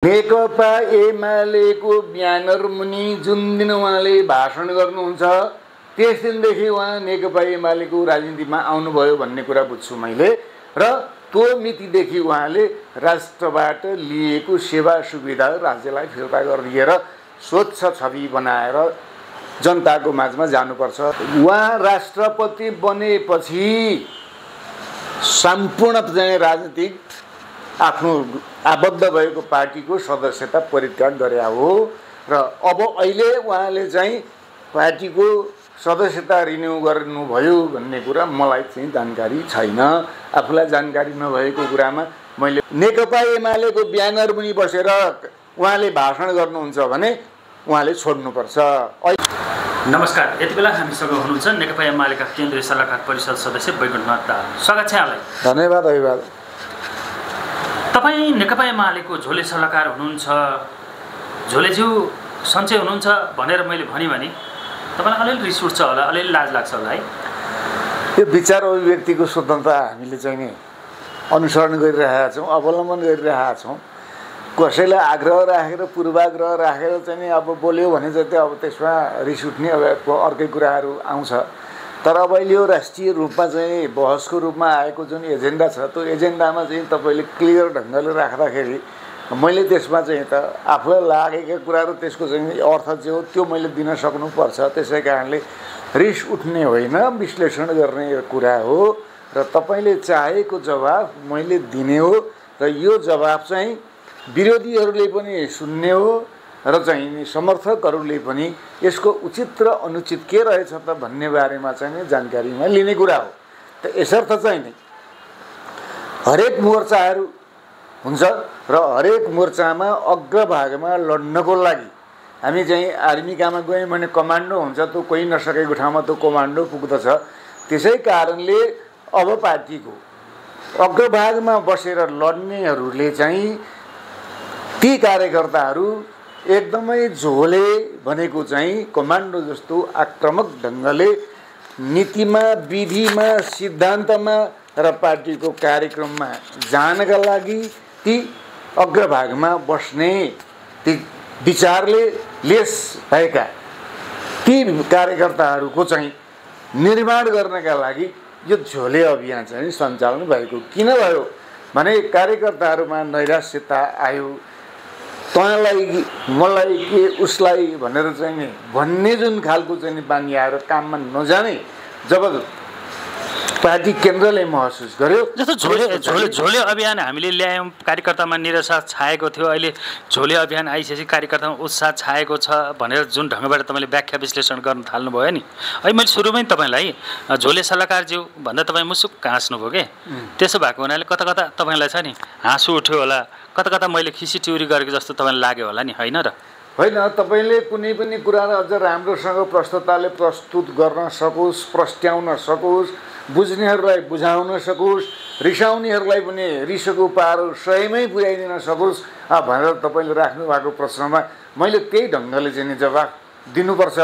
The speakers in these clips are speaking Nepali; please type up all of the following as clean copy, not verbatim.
नेकपा एमालेको ब्यानर मुनि जुन दिन उहाँले भाषण गर्नुहुन्छ त्यस दिनदेखि उहाँ नेकपा एमालेको राजनीतिमा आउनुभयो भन्ने कुरा बुझ्छु मैले। र त्यो मितिदेखि उहाँले राष्ट्रबाट लिएको सेवा सुविधा राज्यलाई फिर्ता गरिदिएर स्वच्छ छवि बनाएर जनताको माझमा जानुपर्छ। उहाँ राष्ट्रपति बनेपछि सम्पूर्ण चाहिँ राजनीतिक आफ्नो आबद्ध भएको पार्टीको सदस्यता परित्याग गरे हो र अब अहिले उहाँले चाहिँ पार्टीको सदस्यता रिन्यू गर्नुभयो भन्ने कुरा मलाई चाहिँ जानकारी छैन। आफूलाई जानकारी नभएको कुरामा मैले नेकपा एमालेको ब्यानर मुनि बसेर उहाँले भाषण गर्नुहुन्छ भने उहाँले छोड्नुपर्छ। नमस्कार, यति बेला हामीसँग हुनुहुन्छ नेकपा एमालेका केन्द्रीय सल्लाहकार परिषद सदस्य वैकुण्ठनाथ दाहाल। स्वागत छ यहाँलाई। धन्यवाद। धन्यवाद। तपाईँ नेकपा एमालेको झोले सल्लाहकार हुनुहुन्छ, झोलेज्यू सन्चै हुनुहुन्छ भनेर मैले भने तपाईँलाई अलिअलि रिस उठ्छ होला, अलिअलि लाज लाग्छ होला है? यो विचार अभिव्यक्तिको स्वतन्त्रता हामीले चाहिँ नि अनुसरण गरिरहेका छौँ, अवलम्बन गरिरहेका छौँ। कसैलाई आग्रह राखेर पूर्वाग्रह राखेर चाहिँ नि अब बोल्यो भने जति अब त्यसमा रिस उठ्ने अब अर्कै कुराहरू आउँछ। तर अब अहिले यो राष्ट्रिय रूपमा चाहिँ बहसको रूपमा आएको जुन एजेन्डा छ त्यो एजेन्डामा चाहिँ तपाईँले क्लियर ढङ्गले राख्दाखेरि मैले त्यसमा चाहिँ त आफूलाई लागेका कुराहरू त्यसको चाहिँ अर्थ चाहिँ हो त्यो मैले दिन सक्नुपर्छ। त्यसै कारणले रिस उठ्ने होइन, विश्लेषण गर्ने कुरा हो र तपाईँले चाहेको जवाब मैले दिने हो र यो जवाब चाहिँ विरोधीहरूले पनि सुन्ने हो र चाहिँ समर्थकहरूले पनि यसको उचित र अनुचित के रहेछ त भन्ने बारेमा चाहिँ जानकारीमा लिने कुरा हो। त यसर्थ चाहिँ नि हरेक मोर्चाहरू हुन्छ र हरेक मोर्चामा अग्रभागमा लड्नको लागि हामी चाहिँ आर्मीकामा गयौँ भने कमान्डो हुन्छ, त्यो कोही नसकेको ठाउँमा त्यो कमान्डो पुग्दछ। त्यसै कारणले अब पार्टीको अग्रभागमा बसेर लड्नेहरूले चाहिँ ती कार्यकर्ताहरू एकदमै झोले भनेको चाहिँ कमान्डो जस्तो आक्रामक ढङ्गले नीतिमा, विधिमा, सिद्धान्तमा र पार्टीको कार्यक्रममा जानका लागि ती अग्रभागमा बस्ने ती विचारले लेस भएका ती कार्यकर्ताहरूको चाहिँ निर्माण गर्नका लागि यो झोले अभियान चाहिँ सञ्चालन भएको किन भयो भने कार्यकर्ताहरूमा नैराश्यता आयो। तँलाई मलाई के उसलाई भनेर चाहिँ नि भन्ने जुन खालको चाहिँ बानी आएर काममा नजाने जब पार्टी केन्द्रले महसुस गर्यो। जस्तो झोले अभियान हामीले ल्यायौँ, कार्यकर्तामा निराशा छाएको थियो, अहिले झोले अभियान आइसकेपछि कार्यकर्तामा उत्साह छाएको छ भनेर जुन ढङ्गबाट तपाईँले व्याख्या विश्लेषण गर्न थाल्नुभयो नि। अहिले मैले सुरुमै तपाईँलाई झोले सल्लाहकारज्यू भन्दा तपाईँ मुसुक्क हाँस्नुभयो के? त्यसो भएको हुनाले कता कता तपाईँलाई छ नि हाँसो उठ्यो होला, कता कता मैले खिसी टिउरी गरेको जस्तो तपाईँलाई लाग्यो होला नि, होइन र? होइन, तपाईँले कुनै पनि कुरा अझ राम्रोसँग प्रस्तुतताले प्रस्तुत गर्न सकोस्, प्रस्ट्याउन सकोस्, बुझ्नेहरूलाई बुझाउन सकोस्, रिसाउनेहरूलाई पनि रिसको पारो स्वयमै पुर्याइदिन सकोस् भनेर तपाईँले राख्नु भएको प्रश्नमा मैले त्यही ढङ्गले चाहिँ जवाफ दिनुपर्छ।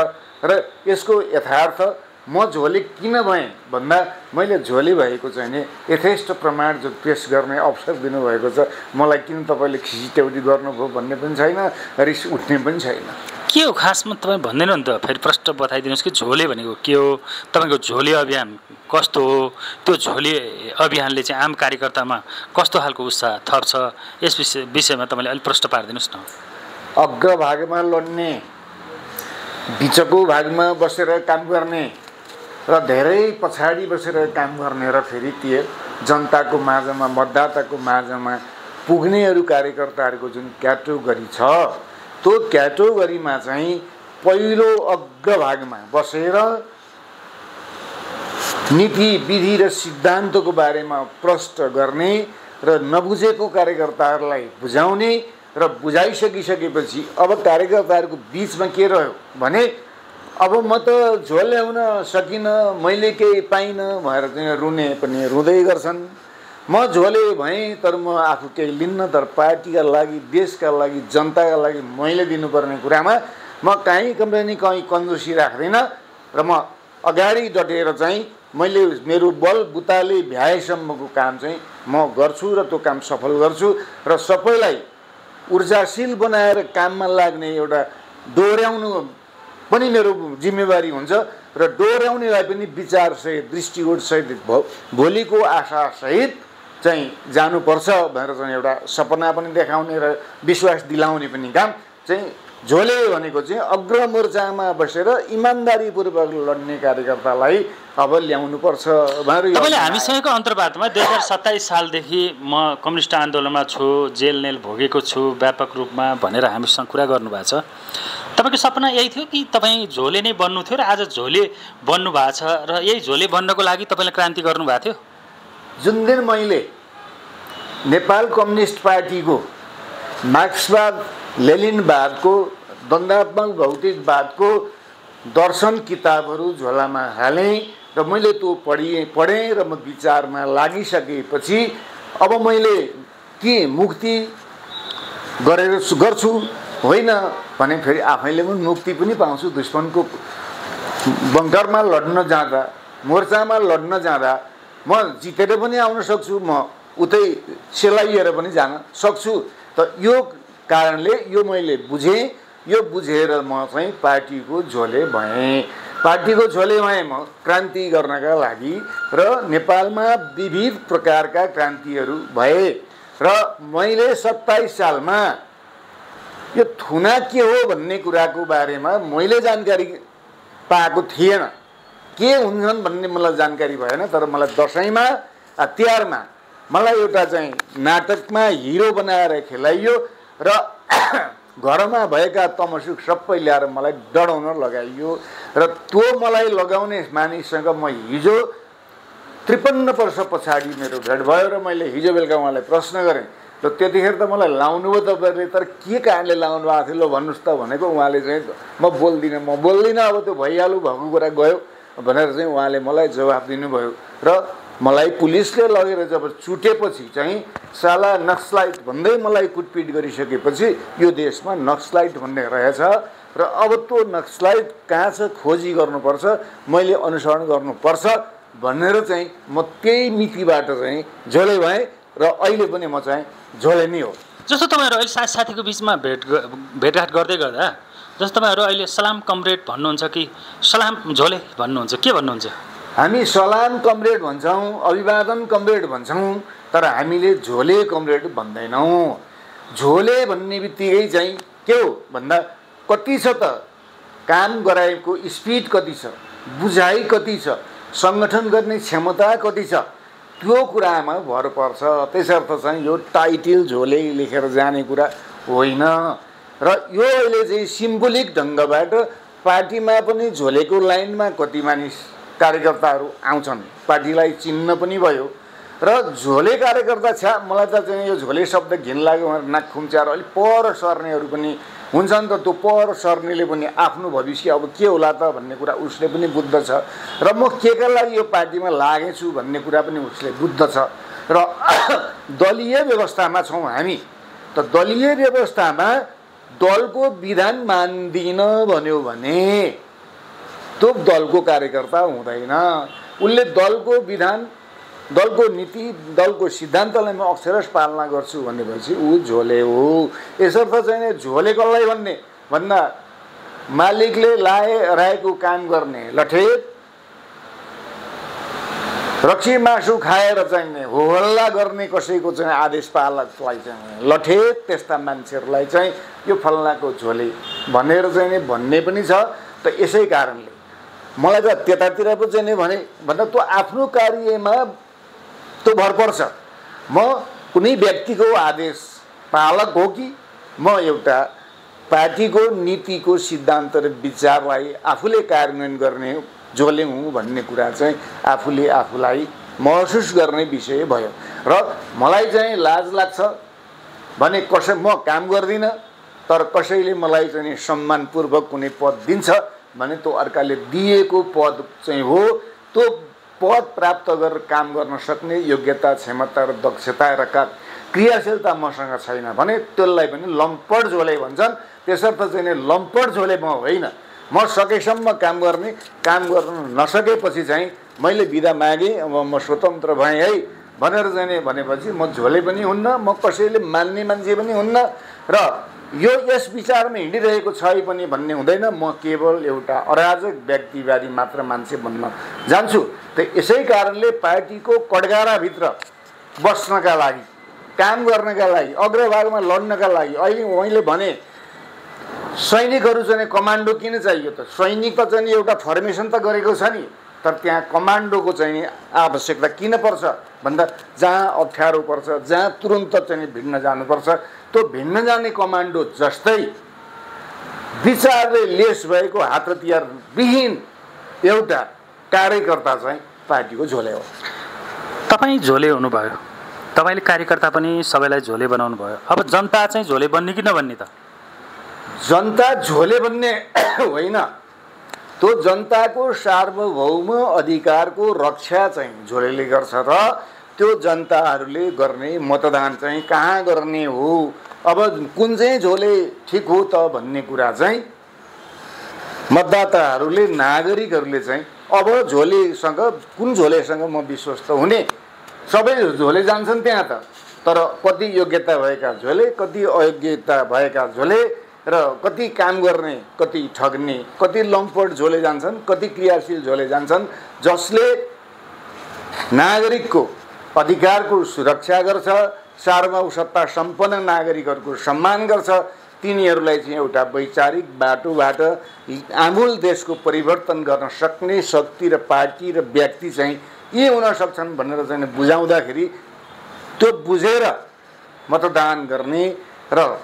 र यसको यथार्थ म झोले किन भएँ भन्दा मैले झोले भएको चाहिँ नि यथेष्ट प्रमाण जो पेस गर्ने अवसर दिनुभएको छ। मलाई किन तपाईँले खिचिट्याउटी गर्नुभयो भन्ने पनि छैन, रिस उठ्ने पनि छैन। के हो खासमा तपाईँ भन्दैन नि त? फेरि प्रश्न बताइदिनुहोस् कि झोले भनेको के हो, तपाईँको झोले अभियान कस्तो हो, त्यो झोले अभियानले चाहिँ आम कार्यकर्तामा कस्तो खालको उत्साह थप्छ, यस विषयमा तपाईँले अलिक प्रश्न पारिदिनुहोस् न। अग्रभागमा लड्ने, बिचको भागमा बसेर काम गर्ने र धेरै पछाडि बसेर काम गर्ने र फेरि ती जनताको माझमा, मतदाताको माझमा पुग्नेहरू कार्यकर्ताहरूको जुन क्याटेगोरी छ त्यो क्याटेगोरीमा चाहिँ पहिलो अग्रभागमा बसेर नीति, विधि र सिद्धान्तको बारेमा प्रश्न गर्ने र नबुझेको कार्यकर्ताहरूलाई बुझाउने र बुझाइसकिसकेपछि अब कार्यकर्ताहरूको बिचमा के रह्यो भने अब म त झोल ल्याउन सकिनँ, मैले केही पाइनँ भनेर चाहिँ रुने पनि रुँदै गर्छन्। म झोले भएँ तर म आफू केही लिन्न, तर पार्टीका लागि, देशका लागि, जनताका लागि मैले दिनुपर्ने कुरामा म कहीँ पनि कहीँ कन्जुसी राख्दिनँ र म अगाडि डटेर चाहिँ मैले मेरो बल बुताले भ्याएसम्मको काम चाहिँ म गर्छु र त्यो काम सफल गर्छु र सबैलाई ऊर्जाशील बनाएर काममा लाग्ने एउटा डोर्याउनु पनि मेरो जिम्मेवारी हुन्छ र डोर्याउनेलाई पनि विचारसहित दृष्टिकोणसहित भोलिको आशासहित चाहिँ जानुपर्छ भनेर चाहिँ एउटा सपना पनि देखाउने र विश्वास दिलाउने पनि काम चाहिँ झोले भनेको चाहिँ अग्रमोर्चामा बसेर इमान्दारीपूर्वक लड्ने कार्यकर्तालाई अब ल्याउनुपर्छ भनेर तपाईँले हामीसँगको अन्तर्वार्तामा 2027 सालदेखि म कम्युनिस्ट आन्दोलनमा छु, जेल नेल भोगेको छु व्यापक रूपमा भनेर हामीसँग कुरा गर्नुभएको छ। तपाईँको सपना यही थियो कि तपाईँ झोले नै बन्नु थियो र आज झोले बन्नु भएको छ र यही झोले बन्नको लागि तपाईँले क्रान्ति गर्नुभएको थियो? जुन दिन मैले नेपाल कम्युनिस्ट पार्टीको मार्क्सवाद लेनिनवादको द्वन्द्वात्मक भौतिकवादको दर्शन किताबहरू झोलामा हालेँ र मैले त्यो पढेँ र म विचारमा लागिसकेपछि अब मैले के मुक्ति गर्छु होइन भने फेरि आफैले पनि मुक्ति पनि पाउँछु। दुश्मनको बङ्करमा लड्न जाँदा, मोर्चामा लड्न जाँदा म जितेर पनि आउन सक्छु, म उतै सेलाइएर पनि जान सक्छु। त यो कारणले यो मैले बुझेँ, यो बुझेर म चाहिँ पार्टीको झोले भएँ। पार्टीको झोले भएँ म क्रान्ति गर्नका लागि र नेपालमा विविध प्रकारका क्रान्तिहरू भए र मैले 27 सालमा यो थुना के हो भन्ने कुराको बारेमा मैले जानकारी पाएको थिएन। के हुन्छन् भन्ने मलाई जानकारी भएन। तर मलाई दसैँमा तिहारमा मलाई एउटा चाहिँ नाटकमा हिरो बनाएर खेलाइयो र घरमा भएका तमसुक सबै ल्याएर मलाई डराउन लगाइयो र त्यो मलाई लगाउने मानिससँग म हिजो 53 वर्ष पछाडि मेरो भेट भयो र मैले हिजो बेलुका उहाँलाई प्रश्न गरेँ र त्यतिखेर त मलाई लाउनुभयो तपाईँले, तर के कारणले लाउनु भएको थियो ल भन्नुहोस् त भनेको। उहाँले चाहिँ म बोल्दिनँ अब त्यो भइहाल्यो, भएको कुरा गयो भनेर चाहिँ उहाँले मलाई जवाफ दिनुभयो र मलाई पुलिसले लगेर जब चुटेपछि चाहिँ साला नक्सलाइट भन्दै मलाई कुटपिट गरिसकेपछि यो देशमा नक्सलाइट भन्ने रहेछ र अब त्यो नक्सलाइट कहाँ छ खोजी गर्नुपर्छ, मैले अनुसरण गर्नुपर्छ भनेर चाहिँ म त्यही मितिबाट चाहिँ झोले भएँ र अहिले पनि म चाहिँ झोले नै हो। जस्तो तपाईँहरू अहिले साथीको बिचमा भेटघाट गर्दै गर्दा जस्तो तपाईँहरू अहिले सलाम कमरेड भन्नुहुन्छ कि सलाम झोले भन्नुहुन्छ, के भन्नुहुन्छ? हामी सलाम कमरेड भन्छौँ, अभिवादन कमरेड भन्छौँ, तर हामीले झोले कमरेड भन्दैनौँ। झोले भन्ने बित्तिकै चाहिँ के हो भन्दा कति छ त, काम गराएको स्पिड कति छ, बुझाइ कति छ, सङ्गठन गर्ने क्षमता कति छ, त्यो कुरामा भर पर्छ। त्यसर्थ चाहिँ यो टाइटल झोले लेखेर जाने कुरा होइन र यो अहिले चाहिँ सिम्बोलिक ढङ्गबाट पार्टीमा पनि झोलेको लाइनमा कति मानिस कार्यकर्ताहरू आउँछन्, पार्टीलाई चिन्न पनि भयो र झोले कार्यकर्ता छ। मलाई त चाहिँ यो झोले शब्द घिन लाग्यो भनेर नाक खुम्च्याएर अलिक पर सर्नेहरू पनि हुन्छन्। त त्यो पर सर्नेले पनि आफ्नो भविष्य अब के होला त भन्ने कुरा उसले पनि बुझ्दछ र म केका लागि यो पार्टीमा लागेछु भन्ने कुरा पनि उसले बुझ्दछ र दलीय व्यवस्थामा छौँ हामी। त दलीय व्यवस्थामा दलको विधान मान्दिन भन्यो भने त्यो दलको कार्यकर्ता हुँदैन। उसले दलको विधान, दलको नीति, दलको सिद्धान्तलाई म अक्षरश पालना गर्छु भनेपछि ऊ झोले हो। यसर्थ चाहिँ झोले कसलाई भन्ने भन्दा मालिकले राखेको काम गर्ने लठेत, रक्सी मासु खाएर चाहिँ हो हल्ला गर्ने कसैको चाहिँ आदेश पालकलाई चाहिँ लठेत, त्यस्ता मान्छेहरूलाई चाहिँ यो फल्लाको झोले भनेर चाहिँ भन्ने पनि छ। त यसै कारणले मलाई त त्यतातिर पो चाहिँ भने भन्दा त्यो आफ्नो कार्यमा त्यो भर पर्छ। म कुनै व्यक्तिको आदेश पालक हो कि म एउटा पार्टीको नीतिको सिद्धान्त र विचारलाई आफूले कार्यान्वयन गर्ने झोले हुँ भन्ने कुरा चाहिँ आफूले आफूलाई महसुस गर्ने विषय भयो र मलाई चाहिँ लाज लाग्छ भने म काम गर्दिनँ, तर कसैले मलाई चाहिँ सम्मानपूर्वक कुनै पद दिन्छ भने त्यो अर्काले दिएको पद चाहिँ हो। त्यो पद प्राप्त गरेर काम गर्न सक्ने योग्यता, क्षमता र दक्षता र क्रियाशीलता मसँग छैन भने त्यसलाई पनि लम्पट झोले भन्छन्। त्यसर्थ चाहिँ लम्पट झोले म होइन। म सकेसम्म काम गर्ने, काम गर्न नसकेपछि चाहिँ मैले बिदा मागेँ, अब म स्वतन्त्र भएँ है भनेर चाहिँ नि भनेपछि म झोले पनि हुन्न, म कसैले मान्ने मान्छे पनि हुन्न र यो यस विचारमा हिँडिरहेको छै पनि भन्ने हुँदैन। म केवल एउटा अराजक व्यक्तिवादी मात्र मान्छे बन्न जान्छु। त यसै कारणले पार्टीको कटघराभित्र बस्नका लागि, काम गर्नका लागि, अग्रभागमा लड्नका लागि अहिले मैले भने सैनिकहरू चाहिँ कमान्डो किन चाहियो त? सैनिक त चाहिँ एउटा फर्मेसन त गरेको छ नि, तर त्यहाँ कमान्डोको चाहिँ आवश्यकता किन पर्छ भन्दा जहाँ अप्ठ्यारो पर्छ, जहाँ तुरन्त चाहिँ भिड्न जानुपर्छ, त्यो भिड्न जाने कमान्डो जस्तै विचारले लेस भएको हात हतियार विहीन एउटा कार्यकर्ता चाहिँ पार्टीको झोले हो। तपाईँ झोले हुनुभयो, तपाईँले कार्यकर्ता पनि सबैलाई झोले बनाउनु भयो। अब जनता चाहिँ झोले बन्ने कि नबन्ने त? जनता झोले बन्ने होइन, त्यो जनताको सार्वभौम अधिकारको रक्षा चाहिँ झोलेले गर्छ र त्यो जनताहरूले गर्ने मतदान चाहिँ कहाँ गर्ने हो, अब कुन चाहिँ झोले ठिक हो त भन्ने कुरा चाहिँ मतदाताहरूले, नागरिकहरूले चाहिँ अब झोलेसँग कुन झोलेसँग म विश्वस्त हुने, सबै झोले जान्छन् त्यहाँ त, तर कति योग्यता भएका झोले, कति अयोग्यता भएका झोले र कति काम गर्ने, कति ठग्ने, कति लम्पट झोले जान्छन्, कति क्रियाशील झोले जान्छन्, जसले नागरिकको अधिकारको सुरक्षा गर्छ, सार्वभौम सत्ता सम्पन्न नागरिकहरूको सम्मान गर्छ, तिनीहरूलाई चाहिँ एउटा वैचारिक बाटोबाट आमूल देशको परिवर्तन गर्न सक्ने शक्ति र पार्टी र व्यक्ति चाहिँ यी हुन सक्छन् भनेर चाहिँ बुझाउँदाखेरि त्यो बुझेर मतदान गर्ने र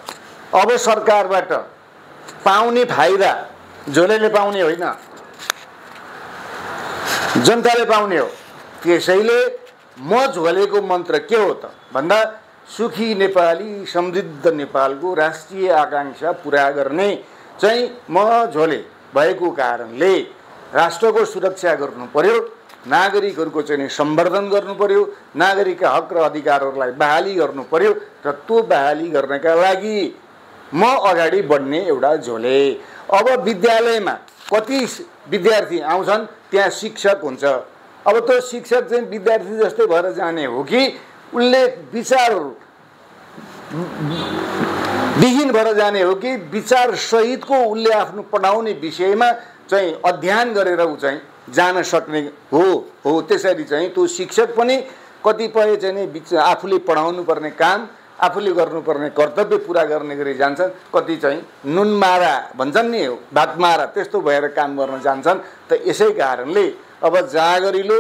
अब सरकारबाट पाउने फाइदा झोलेले पाउने होइन, जनताले पाउने हो। त्यसैले म झोलेको मन्त्र के हो त भन्दा सुखी नेपाली, समृद्ध नेपालको राष्ट्रिय आकांक्षा पुरा गर्ने चाहिँ म झोले भएको कारणले राष्ट्रको सुरक्षा गर्नु पर्यो, नागरिकहरूको चाहिँ सम्वर्धन गर्नु पर्यो, नागरिकका हक र अधिकारहरूलाई बहाली गर्नु पर्यो र त्यो बहाली गर्नका लागि म अगाडि बढ्ने एउटा झोले। अब विद्यालयमा कति विद्यार्थी आउँछन्, त्यहाँ शिक्षक हुन्छ, अब त्यो शिक्षक चाहिँ विद्यार्थी जस्तै भएर जाने हो कि उसले विचार विहीन भएर जाने हो कि विचार सहितको उसले आफ्नो पढाउने विषयमा चाहिँ अध्ययन गरेर ऊ चाहिँ जान सक्ने हो। त्यसरी चाहिँ त्यो शिक्षक पनि कतिपय चाहिँ आफूले पढाउनु पर्ने काम, आफूले गर्नुपर्ने कर्तव्य पुरा गर्ने गरी जान्छन्, कति चाहिँ नुनमारा भन्छन् नि, भातमारा त्यस्तो भएर काम गर्न जान्छन्। त यसै कारणले अब जागरिलो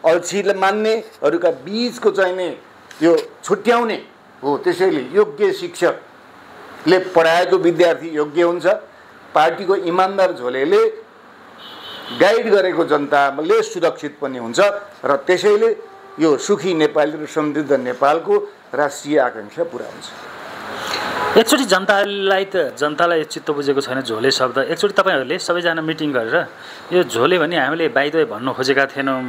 अल्छीले मान्नेहरूका बीचको चाहिँ नि यो छुट्याउने हो। त्यसैले योग्य शिक्षकले पढाएको विद्यार्थी योग्य हुन्छ, पार्टीको इमान्दार झोलेले गाइड गरेको जनताले सुरक्षित पनि हुन्छ र त्यसैले यो सुखी नेपाली र समृद्ध नेपालको राष्ट्रिय आकांक्षा पुरा हुन्छ। एकचोटि जनतालाई चित्त बुझेको छैन झोले शब्द। एकचोटि तपाईँहरूले सबैजना मिटिङ गरेर यो झोले भने हामीले बाइदो भन्नु खोजेका थिएनौँ,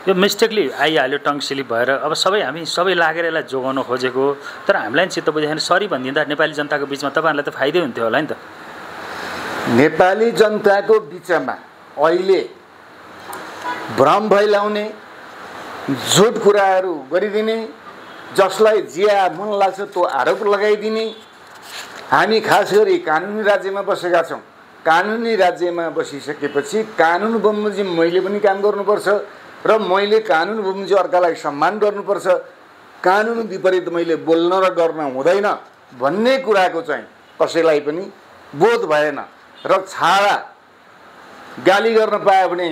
यो मिस्टेकली आइहाल्यो, टङ स्लिप भएर अब हामी सबै लागेर यसलाई जोगाउन खोजेको, तर हामीलाई चित्त बुझेको छैन। सरी भनिदिँदा नेपाली जनताको बिचमा तपाईँहरूलाई त फाइदै हुन्थ्यो होला नि त। नेपाली जनताको बिचमा अहिले भ्रम फैलाउने, झुट कुराहरू गरिदिने, जसलाई जिया मन लाग्छ त्यो आरोप लगाइदिने। हामी खास गरी कानुनी राज्यमा बसेका छौँ। कानुनी राज्यमा बसिसकेपछि कानुन बमोजिम मैले पनि काम गर्नुपर्छ र मैले कानुन बमोजिम अर्कालाई सम्मान गर्नुपर्छ, कानुन विपरीत मैले बोल्न र गर्न हुँदैन भन्ने कुराको चाहिँ कसैलाई पनि बोध भएन र छाडा गाली गर्न पाएँ भने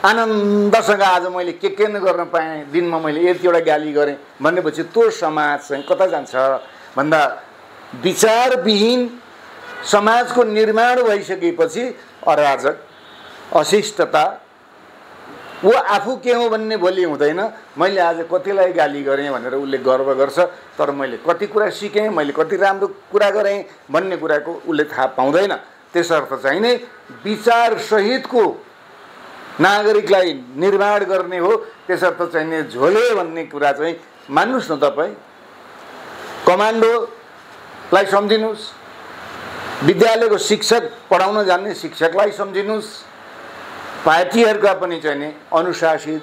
आनन्दसँग आज मैले के गर्न पाएँ, दिनमा मैले यतिवटा गाली गरेँ भनेपछि त्यो समाज चाहिँ कता जान्छ भन्दा विचारविहीन समाजको निर्माण भइसकेपछि अराजक, अशिष्टता, ऊ आफू के हो भन्ने भोलि हुँदैन। मैले आज कतिलाई गाली गरेँ भनेर उसले गर्व गर्छ, तर मैले कति कुरा सिकेँ, मैले कति राम्रो कुरा गरेँ भन्ने कुराको उसले थाहा पाउँदैन। त्यसर्थ चाहिँ नै विचार सहितको नागरिकलाई निर्माण गर्ने हो। त्यसर्थ चाहिँ नि झोले भन्ने कुरा चाहिँ मान्नुहोस् न, तपाईँ कमान्डोलाई सम्झिनुहोस्, विद्यालयको शिक्षक पढाउन जान्ने शिक्षकलाई सम्झिनुहोस्, पार्टीहरूका पनि चाहिँ नि अनुशासित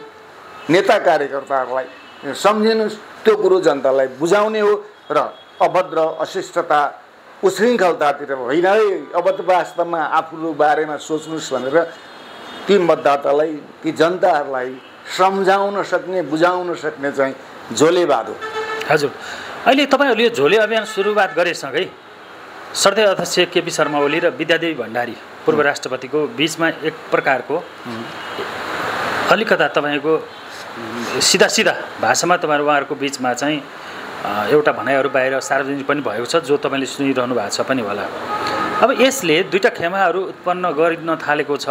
नेता कार्यकर्ताहरूलाई सम्झिनुहोस्, त्यो कुरो जनतालाई बुझाउने हो र अभद्र अशिष्टता उशृङ्खलतातिर होइन है, अब त वास्तवमा आफ्नो बारेमा सोच्नुहोस् भनेर ती मतदातालाई, ती जनताहरूलाई सम्झाउन सक्ने, बुझाउन सक्ने चाहिँ झोलेवाद हो। हजुर, अहिले तपाईँहरूले यो झोले अभियान सुरुवात गरेसँगै सर्दै अध्यक्ष केपी शर्मा ओली र विद्यादेवी भण्डारी पूर्व राष्ट्रपतिको बिचमा एक प्रकारको अलिकता तपाईँको सिधा भाषामा तपाईँहरू उहाँहरूको बिचमा चाहिँ एउटा भनाइहरू बाहिर सार्वजनिक पनि भएको छ, जो तपाईँले सुनिरहनु भएको छ पनि होला। अब यसले दुईवटा खेमाहरू उत्पन्न गरिन थालेको छ।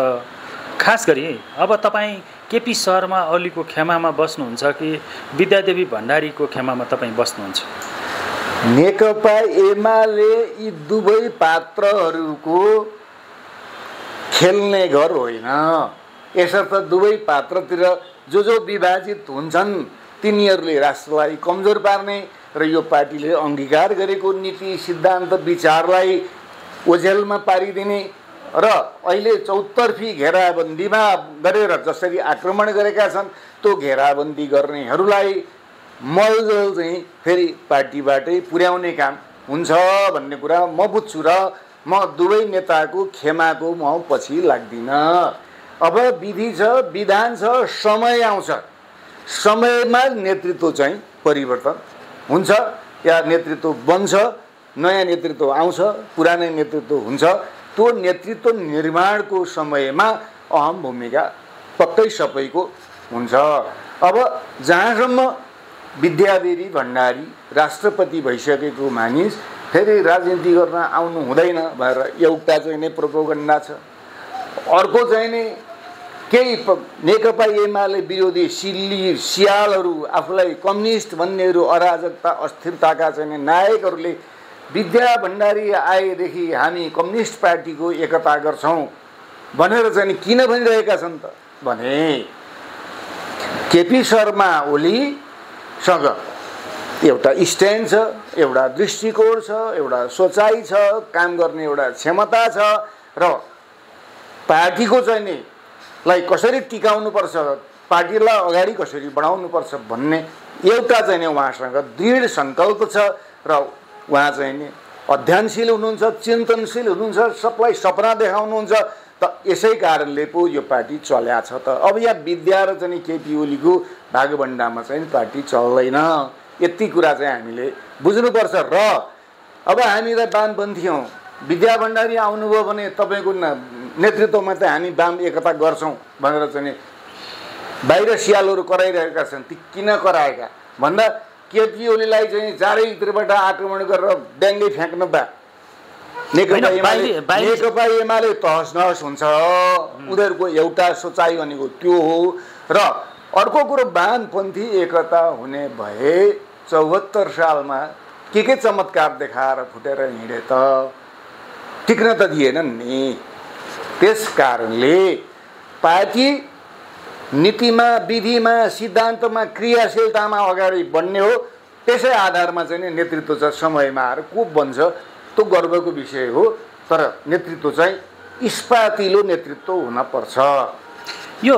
खास गरी अब तपाईँ केपी शर्मा ओलीको खेमामा बस्नुहुन्छ कि विद्यादेवी भण्डारीको खेमामा तपाईँ बस्नुहुन्छ? नेकपा एमाले यी दुवै पात्रहरूको खेल्ने घर होइन। यसर्थ दुवै पात्रतिर जो विभाजित हुन्छन् तिनीहरूले राष्ट्रलाई कमजोर पार्ने र यो पार्टीले अङ्गीकार गरेको नीति सिद्धान्त विचारलाई ओझेलमा पारिदिने र अहिले चौतर्फी घेराबन्दीमा गरेर जसरी आक्रमण गरेका छन् त्यो घेराबन्दी गर्नेहरूलाई मलजल चाहिँ फेरि पार्टीबाटै पुर्याउने काम हुन्छ भन्ने कुरा म बुझ्छु र म दुवै नेताको खेमाको म पछि लाग्दिनँ। अब विधि छ, विधान छ, समय आउँछ, समयमा नेतृत्व चाहिँ परिवर्तन हुन्छ या नेतृत्व बन्छ, नयाँ नेतृत्व आउँछ, पुरानो नेतृत्व हुन्छ। त्यो नेतृत्व निर्माणको समयमा अहम भूमिका पक्कै सबैको हुन्छ। अब जहाँसम्म विद्यादेवी भण्डारी राष्ट्रपति भइसकेको मानिस फेरि राजनीति गर्न आउनु हुँदैन भनेर एउटा चाहिँ नै प्रोपोगन्डा छ। अर्को चाहिँ नै केही नेकपा एमाले विरोधी सिल्ली सियालहरू, आफूलाई कम्युनिस्ट भन्नेहरू, अराजकता अस्थिरताका चाहिँ नायकहरूले विद्या भण्डारी आएदेखि हामी कम्युनिस्ट पार्टीको एकता गर्छौँ भनेर चाहिँ किन भनिरहेका छन् त भने केपी शर्मा ओलीसँग एउटा स्ट्यान्ड छ, एउटा दृष्टिकोण छ, एउटा सोचाइ छ, काम गर्ने एउटा क्षमता छ र पार्टीको चाहिँ नि लाई कसरी टिकाउनुपर्छ, पार्टीलाई अगाडि कसरी बढाउनुपर्छ भन्ने एउटा चाहिँ नि उहाँसँग दृढ सङ्कल्प छ र उहाँ चाहिँ नि अध्ययनशील हुनुहुन्छ, चिन्तनशील हुनुहुन्छ, सबलाई सपना देखाउनुहुन्छ। त यसै कारणले पो यो पार्टी चल्या छ। त अब यहाँ विद्या र चाहिँ केपी ओलीको भागभण्डामा चाहिँ पार्टी चल्दैन, यति कुरा चाहिँ हामीले बुझ्नुपर्छ। र अब हामीलाई वामपन्थी हौँ, विद्या भण्डारी आउनुभयो भने तपाईँको नेतृत्वमा त हामी वाम एकता गर्छौँ भनेर चाहिँ बाहिर सियालहरू कराइरहेका छन्। ती किन कराएका भन्दा केपी ओलीलाई चाहिँ चारैतिरबाट आक्रमण गरेर ड्याङ्गै फ्याँक्नु बा नेकपा एमाले तहस नहस हुन्छ। उनीहरूको एउटा सोचाइ भनेको त्यो हो। र अर्को कुरो वामपन्थी एकता हुने भए 74 सालमा के चमत्कार देखाएर फुटेर हिँडे त टिक्न त दिएनन् नि। त्यस कारणले पार्टी नीतिमा, विधिमा, सिद्धान्तमा, क्रियाशीलतामा अगाडि बढ्ने हो। त्यसै आधारमा चाहिँ नेतृत्व चाहिँ समयमा आएर को बन्छ त्यो गर्वको विषय हो। तर नेतृत्व चाहिँ इस्पातिलो नेतृत्व हुनपर्छ। यो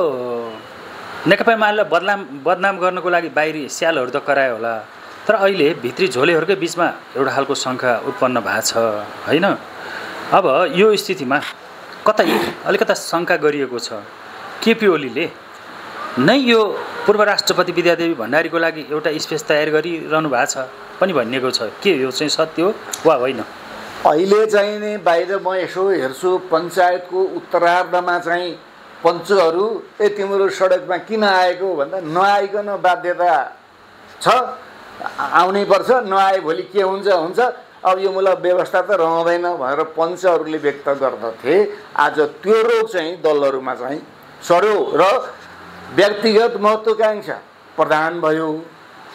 नेकपा एमालेलाई बदनाम गर्नको लागि बाहिरी स्यालहरू त करायो होला, तर अहिले भित्री झोलेहरूकै बिचमा एउटा खालको शङ्का उत्पन्न भएको छ होइन? अब यो स्थितिमा कतै अलिकता शङ्का गरिएको छ केपी ओलीले नै यो पूर्व राष्ट्रपति विद्यादेवी भण्डारीको लागि एउटा स्पेस तयार गरिरहनु भएको छ पनि भनिएको छ। के यो चाहिँ सत्य हो वा होइन? अहिले चाहिँ नि बाहिर म यसो हेर्छु, पञ्चायतको उत्तरार्धमा चाहिँ पञ्चहरू तिम्रो सडकमा किन आएको भन्दा नआइकन बाध्यता छ, आउनै पर्छ, नआए भोलि के हुन्छ हुन्छ, अब यो मलाई व्यवस्था त रहँदैन भनेर पञ्चहरूले व्यक्त गर्दथे। आज त्यो रोग चाहिँ दलहरूमा चाहिँ सर्यो र व्यक्तिगत महत्त्वाकांक्षा प्रधान भयो।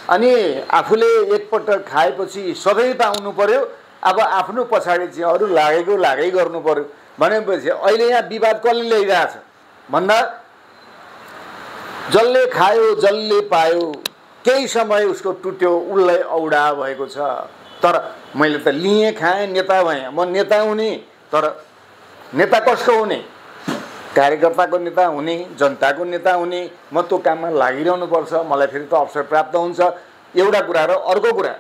अनि आफूले एकपटक खाएपछि सबै पाउनु पर्यो, अब आफ्नो पछाडि चाहिँ अरू लागै गर्नु पर्यो भनेपछि अहिले यहाँ विवाद कसले ल्याइरहेछ भन्दा जसले खायो जसले पायो केही समय उसको टुट्यो, उसलाई औडा भएको छ। तर मैले त लिएँ, खाएँ, नेता भएँ, म नेता हुने, तर नेता कसको हुने? कार्यकर्ताको नेता हुने, जनताको नेता हुने, म त्यो काममा लागिरहनुपर्छ, मलाई फेरि त अवसर प्राप्त हुन्छ, एउटा कुरा। र अर्को कुरा,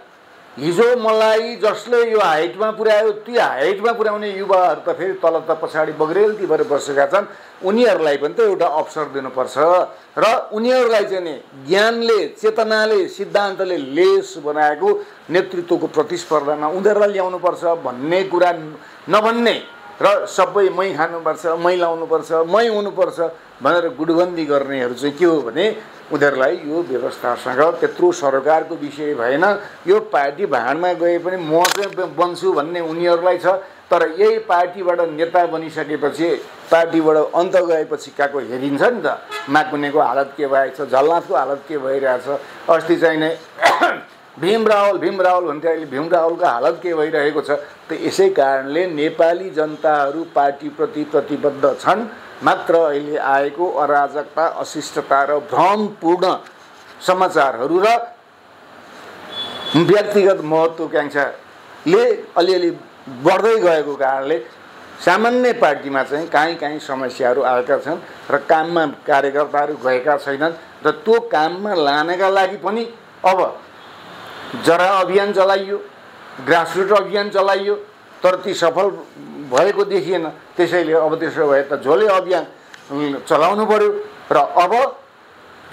हिजो मलाई जसले यो हाइटमा पुर्यायो त्यो हाइटमा पुर्याउने युवाहरू त फेरि तल त पछाडि बग्रेलती भएर बसेका छन्, उनीहरूलाई पनि त एउटा अवसर दिनुपर्छ र उनीहरूलाई चाहिँ नि ज्ञानले, चेतनाले, सिद्धान्तले लेस बनाएको नेतृत्वको प्रतिस्पर्धामा उनीहरूलाई ल्याउनुपर्छ भन्ने कुरा नभन्ने र सबै मै खानुपर्छ, मै लाउनुपर्छ, मै हुनुपर्छ भनेर गुडबन्दी गर्नेहरू चाहिँ के हो भने उनीहरूलाई यो व्यवस्थासँग त्यत्रो सरकारको विषय भएन, यो पार्टी भाँडमा गए पनि म चाहिँ बन्छु भन्ने उनीहरूलाई छ। तर यही पार्टीबाट नेता बनिसकेपछि, पार्टीबाट अन्त गएपछि कहाँको हेरिन्छ नि त, माकुनेको हालत के भएछ, झलनाथको हालत के भइरहेछ, अस्ति चाहिँ नै भीम रावल भन्थे, अहिले भीम रावलको हालत के भइरहेको छ। त यसै कारणले नेपाली जनताहरू पार्टीप्रति प्रतिबद्ध छन्, मात्र अहिले आएको अराजकता, अशिष्टता र भ्रमपूर्ण समाचारहरू र व्यक्तिगत महत्त्वाकांक्षाले अलिअलि बढ्दै गएको कारणले सामान्य पार्टीमा चाहिँ काहीँ समस्याहरू आएका छन् र काममा कार्यकर्ताहरू गएका छैनन् र त्यो काममा लानका लागि पनि अब जरा अभियान चलाइयो, ग्रासरुट अभियान चलाइयो, तर ती सफल भएको देखिएन। त्यसैले अब त्यसो भए त झोले अभियान चलाउनु पर्यो र अब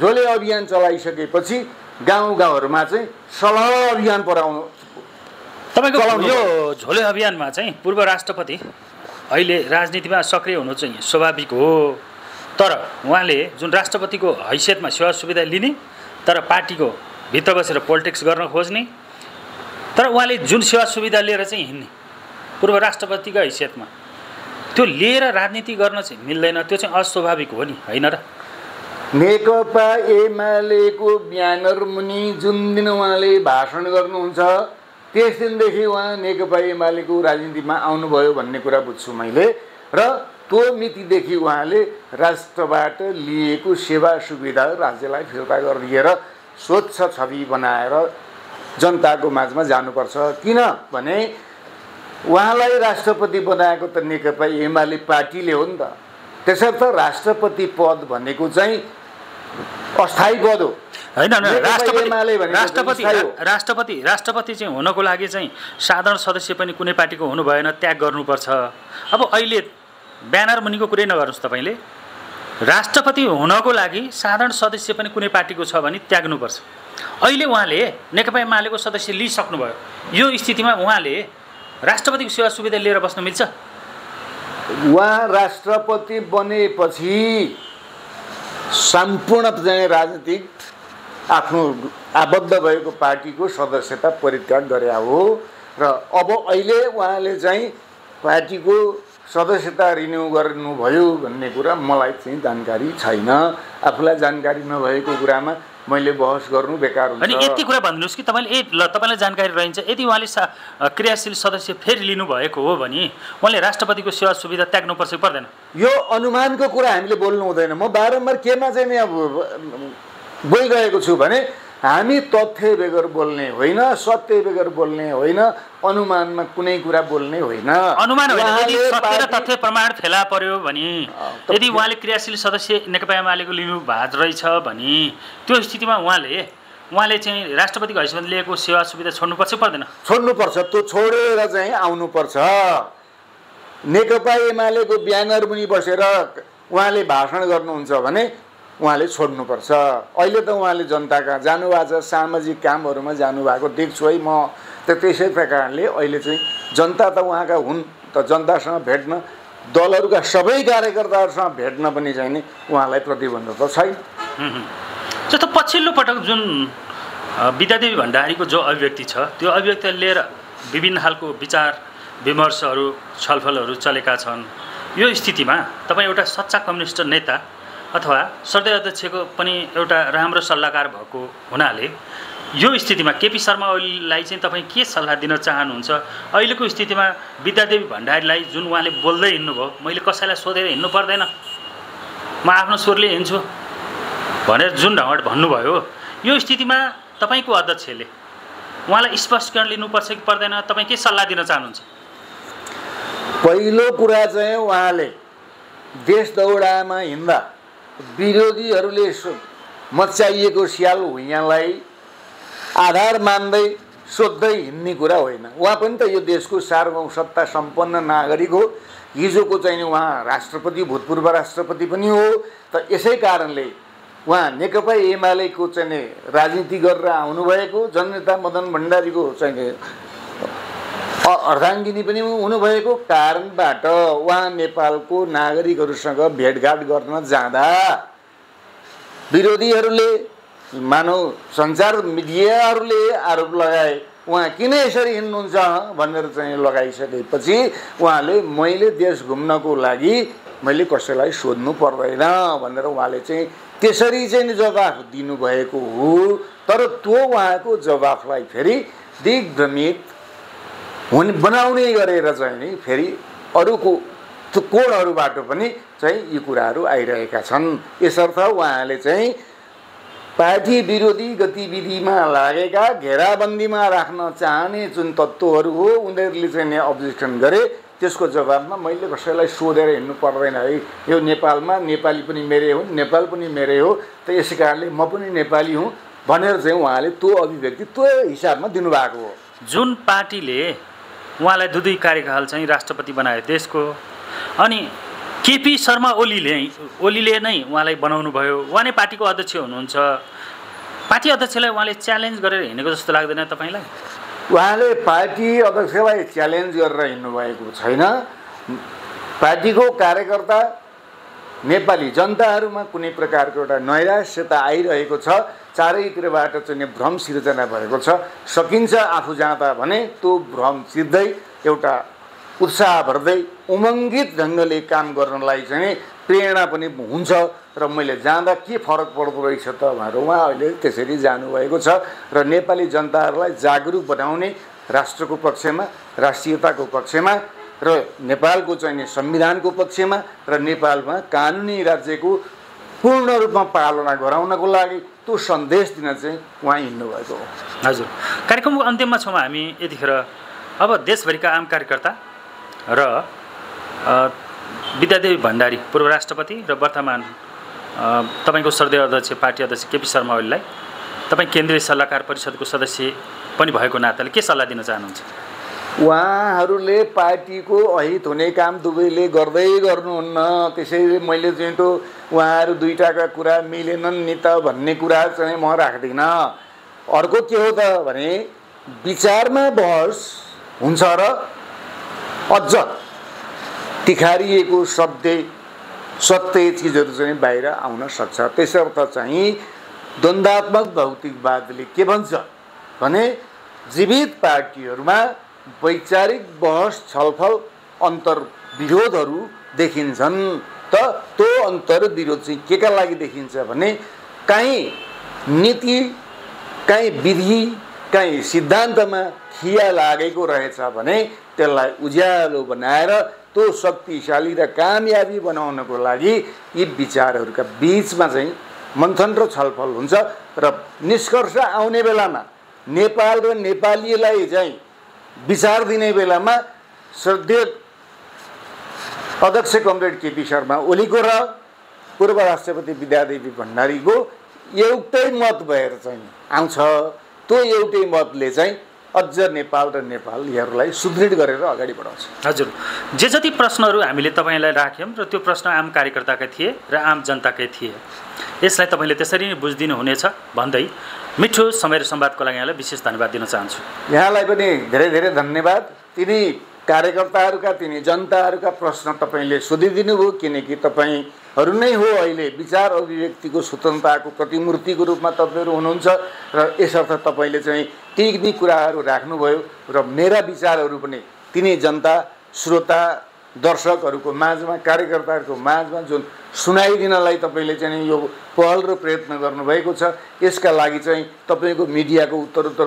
झोले अभियान चलाइसकेपछि गाउँगाउँहरूमा चाहिँ सलह अभियान पराउनु। तपाईँको यो झोले अभियानमा चाहिँ पूर्व राष्ट्रपति अहिले राजनीतिमा सक्रिय हुनु चाहिँ स्वाभाविक हो, तर उहाँले जुन राष्ट्रपतिको हैसियतमा सेवा सुविधा लिने तर पार्टीको भित्र बसेर पोलिटिक्स गर्न खोज्ने, तर उहाँले जुन सेवा सुविधा लिएर चाहिँ हिँड्ने पूर्व राष्ट्रपतिको हैसियतमा, त्यो लिएर राजनीति गर्न चाहिँ मिल्दैन, त्यो चाहिँ अस्वाभाविक हो नि, होइन र? नेकपा एमालेको ब्यानर मुनि जुन दिन उहाँले भाषण गर्नुहुन्छ त्यस दिनदेखि उहाँ नेकपा एमालेको राजनीतिमा आउनुभयो भन्ने कुरा बुझ्छु मैले। र त्यो मितिदेखि उहाँले राष्ट्रबाट लिएको सेवा सुविधा राज्यलाई फिर्ता गरिदिएर स्वच्छ छवि बनाएर जनताको माझमा जानुपर्छ। किनभने उहाँलाई राष्ट्रपति बनाएको त नेकपा एमाले पार्टीले हो नि त, त्यसर्थ राष्ट्रपति पद भनेको चाहिँ अस्थायी पद हो, होइन? राष्ट्रपति चाहिँ हुनको लागि चाहिँ साधारण सदस्य पनि कुनै पार्टीको हुनु भएन, त्याग गर्नुपर्छ। अब अहिले ब्यानर मुनिको कुरै नगर्नुहोस् तपाईँले, राष्ट्रपति हुनको लागि साधारण सदस्य पनि कुनै पार्टीको छ भने त्याग्नुपर्छ। अहिले उहाँले नेकपा एमालेको सदस्य लिइसक्नुभयो, यो स्थितिमा उहाँले राष्ट्रपतिको सेवा सुविधा लिएर बस्न मिल्छ? उहाँ राष्ट्रपति बनेपछि सम्पूर्ण चाहिँ राजनीतिक आफ्नो आबद्ध भएको पार्टीको सदस्यता परित्याग गरे हो र अब अहिले उहाँले चाहिँ पार्टीको सदस्यता रिन्यू गर्नुभयो भन्ने कुरा मलाई चाहिँ जानकारी छैन। आफूलाई जानकारी नभएको कुरामा मैले बहस गर्नु बेकार हुन्छ। अनि यति कुरा भनिदिनुहोस् कि तपाईँले तपाईँलाई जानकारी रहन्छ, यदि उहाँले क्रियाशील सदस्य फेरि लिनुभएको हो भने उहाँले राष्ट्रपतिको सेवा सुविधा त्याग्नुपर्छ कि पर्दैन? यो अनुमानको कुरा हामीले बोल्नु हुँदैन। म बारम्बार केमा चाहिँ नि अब गइरहेको छु भने हामी तथ्य बेगर बोल्ने होइन, सत्य बेगर बोल्ने होइन, अनुमानमा कुनै कुरा बोल्ने होइन। अनुमान होइन, यदि सत्य र तथ्य प्रमाण फेला पर्यो भने, यदि उहाँले क्रियाशील सदस्य नेकपा एमालेको लिनु भएको रहेछ भने त्यो स्थितिमा उहाँले चाहिँ राष्ट्रपतिको हैसियत लिएको सेवा सुविधा छोड्नुपर्छ पर्दैन? छोड्नुपर्छ, त्यो छोडेर चाहिँ आउनुपर्छ। नेकपा एमालेको ब्यानर मुनि बसेर उहाँले भाषण गर्नुहुन्छ भने उहाँले छोड्नुपर्छ। अहिले त उहाँले जनताका जानुभएको छ, सामाजिक कामहरूमा जानुभएको देख्छु है म। त्यसै कारणले अहिले चाहिँ जनता त उहाँका हुन्, त जनतासँग भेट्न, दलहरूका सबै कार्यकर्ताहरूसँग भेट्न पनि चाहिँ नि उहाँलाई प्रतिबन्ध त छैन। जस्तो पछिल्लो पटक जुन विद्यादेवी भण्डारीको जो अभिव्यक्ति छ त्यो अभिव्यक्तिलाई लिएर विभिन्न खालको विचार विमर्शहरू छलफलहरू चलेका छन्। यो स्थितिमा तपाईँ एउटा सच्चा कम्युनिस्ट नेता अथवा सरदय अध्यक्षको पनि एउटा राम्रो सल्लाहकार भएको हुनाले यो स्थितिमा केपी शर्मा ओलीलाई चाहिँ तपाईँ के सल्लाह दिन चाहनुहुन्छ? अहिलेको स्थितिमा विद्यादेवी भण्डारीलाई जुन उहाँले बोल्दै हिँड्नुभयो, मैले कसैलाई सोधेर हिँड्नु पर्दैन, म आफ्नो स्वरले हिँड्छु भनेर जुन ढङ्गबाट भन्नुभयो, यो स्थितिमा तपाईँको अध्यक्षले उहाँलाई स्पष्टीकरण लिनुपर्छ कि पर्दैन? तपाईँ के सल्लाह दिन चाहनुहुन्छ? पहिलो कुरा चाहिँ उहाँले देश दौडामा हिँड्दा विरोधीहरूले मचाइएको स्याल हुइयाँलाई आधार मान्दै सोध्दै हिँड्ने कुरा होइन। उहाँ पनि त यो देशको सार्वभौम सत्ता सम्पन्न नागरिक हो। हिजोको चाहिँ उहाँ राष्ट्रपति, भूतपूर्व राष्ट्रपति पनि हो। त यसै कारणले उहाँ नेकपा एमालेको चाहिँ राजनीति गरेर आउनुभएको, जननेता मदन भण्डारीको चाहिँ अर्धाङ्गिनी पनि हुनुभएको कारणबाट उहाँ नेपालको नागरिकहरूसँग भेटघाट गर्न जाँदा विरोधीहरूले, मानव सञ्चार मिडियाहरूले आरोप लगाए उहाँ किन यसरी हिँड्नुहुन्छ भनेर चाहिँ लगाइसकेपछि उहाँले मैले देश घुम्नको लागि मैले कसैलाई सोध्नु पर्दैन भनेर उहाँले चाहिँ त्यसरी चाहिँ जवाफ दिनुभएको हो। तर त्यो उहाँको जवाफलाई फेरि दिग्भ्रमित बनाउने गरेर चाहिँ नि फेरि अरूको कोणहरूबाट पनि चाहिँ यी कुराहरू आइरहेका छन्। यसर्थ उहाँले चाहिँ पार्टी विरोधी गतिविधिमा लागेका, घेराबन्दीमा राख्न चाहने जुन तत्त्वहरू हो उनीहरूले चाहिँ अब्जेक्सन गरे। त्यसको जवाबमा मैले कसैलाई सोधेर हिँड्नु पर्दैन है, यो नेपालमा नेपाली पनि मेरै हुन्, नेपाल पनि मेरै हो, त यसै कारणले म पनि नेपाली हुँ भनेर चाहिँ उहाँले त्यो अभिव्यक्ति त्यो हिसाबले दिनुभएको हो। जुन पार्टीले उहाँलाई दुई कार्यकाल चाहिँ राष्ट्रपति बनायो देशको, अनि केपी शर्मा ओलीले नै उहाँलाई बनाउनु भयो। उहाँ नै पार्टीको अध्यक्ष हुनुहुन्छ। पार्टी अध्यक्षलाई उहाँले च्यालेन्ज गरेर हिँडेको जस्तो लाग्दैन तपाईँलाई? उहाँले पार्टी अध्यक्षलाई च्यालेन्ज गरेर हिँड्नुभएको छैन। पार्टीको कार्यकर्ता नेपाली जनताहरूमा कुनै प्रकारको एउटा नैराश्यता आइरहेको छ, चारैतिरबाट चाहिँ भ्रम सिर्जना भएको छ। सकिन्छ आफू जाँदा भने त्यो भ्रम सिर्दै एउटा उत्साह भर्दै उमङ्गित ढङ्गले काम गर्नलाई चाहिँ प्रेरणा पनि हुन्छ र मैले जाँदा के फरक पर्दो रहेछ त भनेर उहाँ अहिले त्यसरी जानुभएको छ र नेपाली जनताहरूलाई जागरुक बनाउने राष्ट्रको पक्षमा, राष्ट्रियताको पक्षमा र नेपालको चाहिँ संविधानको पक्षमा र नेपालमा कानुनी राज्यको पूर्ण रूपमा पालना गराउनको लागि त्यो सन्देश दिन चाहिँ उहाँ हिँड्नुभएको हो। हजुर, कार्यक्रमको अन्त्यमा छौँ हामी यतिखेर। अब देशभरिका आम कार्यकर्ता र विद्यादेवी भण्डारी पूर्व राष्ट्रपति र वर्तमान तपाईँको श्रद्धेय अध्यक्ष पार्टी अध्यक्ष केपी शर्मा ओलीलाई तपाईँ केन्द्रीय सल्लाहकार परिषदको सदस्य पनि भएको नाताले के सल्लाह दिन चाहनुहुन्छ? उहाँहरूले पार्टीको अहित हुने काम दुवैले गर्दै गर्नुहुन्न। त्यसैले मैले चाहिँ त्यो उहाँहरू दुईटाका कुरा मिलेनन् नि त भन्ने कुरा चाहिँ म राख्दिनँ। अर्को के हो त भने विचारमा बहस हुन्छ र अझ तिखारिएको सत्य चिजहरू चाहिँ बाहिर आउन सक्छ। त्यसर्थ चाहिँ द्वन्द्वात्मक भौतिकवादले के भन्छ भने जीवित पार्टीहरूमा वैचारिक बहस, छलफल, अन्तर्विरोधहरू देखिन्छन्। त त्यो अन्तर्विरोध चाहिँ के का लागि देखिन्छ भने काहीँ नीति, काहीँ विधि, काहीँ सिद्धान्तमा खिया लागेको रहेछ भने त्यसलाई उज्यालो बनाएर त्यो शक्तिशाली र कामयाबी बनाउनको लागि यी विचारहरूका बीचमा चाहिँ मन्थन र छलफल हुन्छ र निष्कर्ष आउने बेलामा नेपाल र नेपालीलाई चाहिँ विचार दिने बेलामा श्रद्धेय अध्यक्ष कमरेड केपी शर्मा ओलीको र पूर्व राष्ट्रपति विद्यादेवी भण्डारीको एउटै मत भएर चाहिँ आउँछ। त्यो एउटै मतले चाहिँ अझ नेपाल र नेपालीहरूलाई सुदृढ गरेर अगाडि बढाउँछ। हजुर, जे जति प्रश्नहरू हामीले तपाईँलाई राख्यौँ र त्यो प्रश्न आम कार्यकर्ताकै थिए र आम जनताकै थिए, यसलाई तपाईँले त्यसरी नै बुझिदिनु हुनेछ भन्दै मिठो समय र संवादको लागि यहाँलाई विशेष धन्यवाद दिन चाहन्छु। यहाँलाई पनि धेरै धेरै धन्यवाद। तिनी कार्यकर्ताहरूका, तिनी जनताहरूका प्रश्न तपाईँले सोधिदिनु भयो, किनकि तपाईँहरू नै हो अहिले विचार अभिव्यक्तिको स्वतन्त्रताको प्रतिमूर्तिको रूपमा तपाईँहरू हुनुहुन्छ र यसर्थ तपाईँले चाहिँ ती कुराहरू राख्नुभयो र मेरा विचारहरू पनि तिनी जनता, श्रोता, दर्शकहरूको माझमा, कार्यकर्ताहरूको माझमा जुन सुनाइदिनलाई तपाईँले चाहिँ यो पहल र प्रयत्न गर्नुभएको छ, यसका लागि चाहिँ तपाईँको मिडियाको उत्तरोत्तर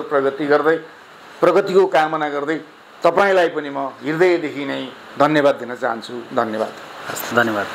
प्रगतिको कामना गर्दै तपाईँलाई पनि म हृदयदेखि नै धन्यवाद दिन चाहन्छु। धन्यवाद। धन्यवाद।